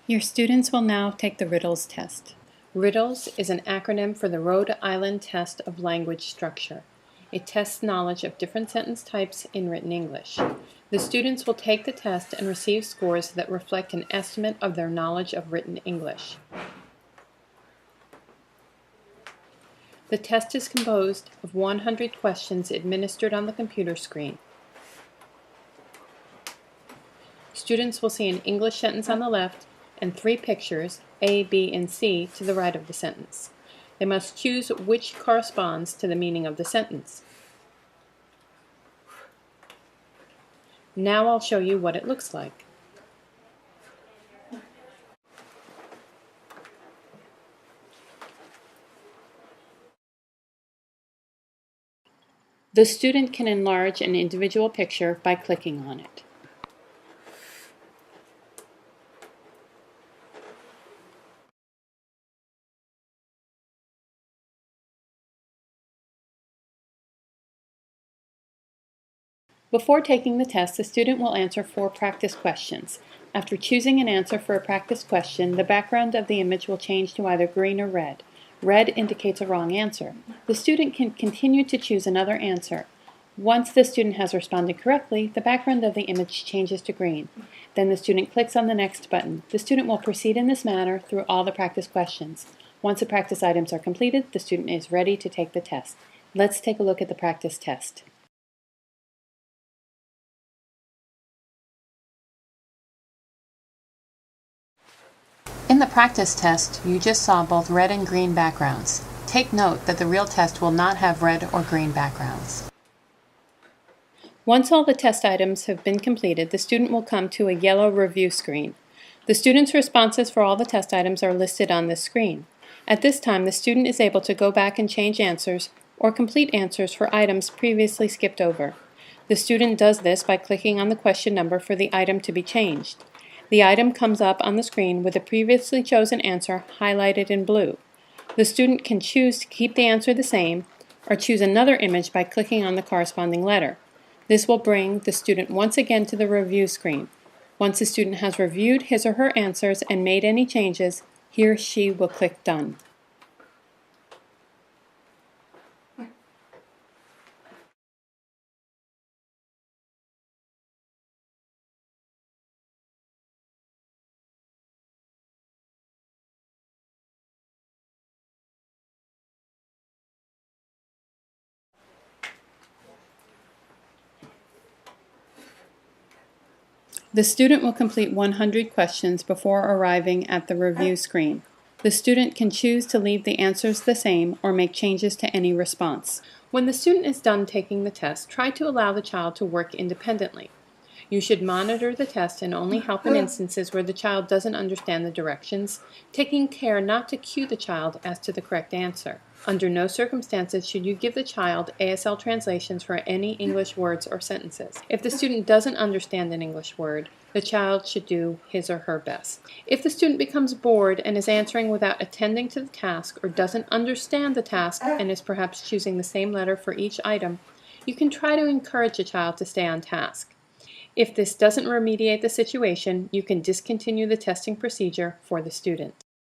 Your students will now take the RITLS test. RITLS is an acronym for the Rhode Island Test of Language Structure. It tests knowledge of different sentence types in written English. The students will take the test and receive scores that reflect an estimate of their knowledge of written English. The test is composed of 100 questions administered on the computer screen. Students will see an English sentence on the left and 3 pictures, A, B, and C, to the right of the sentence. They must choose which corresponds to the meaning of the sentence. Now I'll show you what it looks like. The student can enlarge an individual picture by clicking on it. Before taking the test, the student will answer 4 practice questions. After choosing an answer for a practice question, the background of the image will change to either green or red. Red indicates a wrong answer. The student can continue to choose another answer. Once the student has responded correctly, the background of the image changes to green. Then the student clicks on the next button. The student will proceed in this manner through all the practice questions. Once the practice items are completed, the student is ready to take the test. Let's take a look at the practice test. In the practice test, you just saw both red and green backgrounds. Take note that the real test will not have red or green backgrounds. Once all the test items have been completed, the student will come to a yellow review screen. The student's responses for all the test items are listed on this screen. At this time, the student is able to go back and change answers or complete answers for items previously skipped over. The student does this by clicking on the question number for the item to be changed. The item comes up on the screen with a previously chosen answer highlighted in blue. The student can choose to keep the answer the same or choose another image by clicking on the corresponding letter. This will bring the student once again to the review screen. Once the student has reviewed his or her answers and made any changes, he or she will click Done. The student will complete 100 questions before arriving at the review screen. The student can choose to leave the answers the same or make changes to any response. When the student is done taking the test, try to allow the child to work independently. You should monitor the test and only help in instances where the child doesn't understand the directions, taking care not to cue the child as to the correct answer. Under no circumstances should you give the child ASL translations for any English words or sentences. If the student doesn't understand an English word, the child should do his or her best. If the student becomes bored and is answering without attending to the task or doesn't understand the task and is perhaps choosing the same letter for each item, you can try to encourage a child to stay on task. If this doesn't remediate the situation, you can discontinue the testing procedure for the student.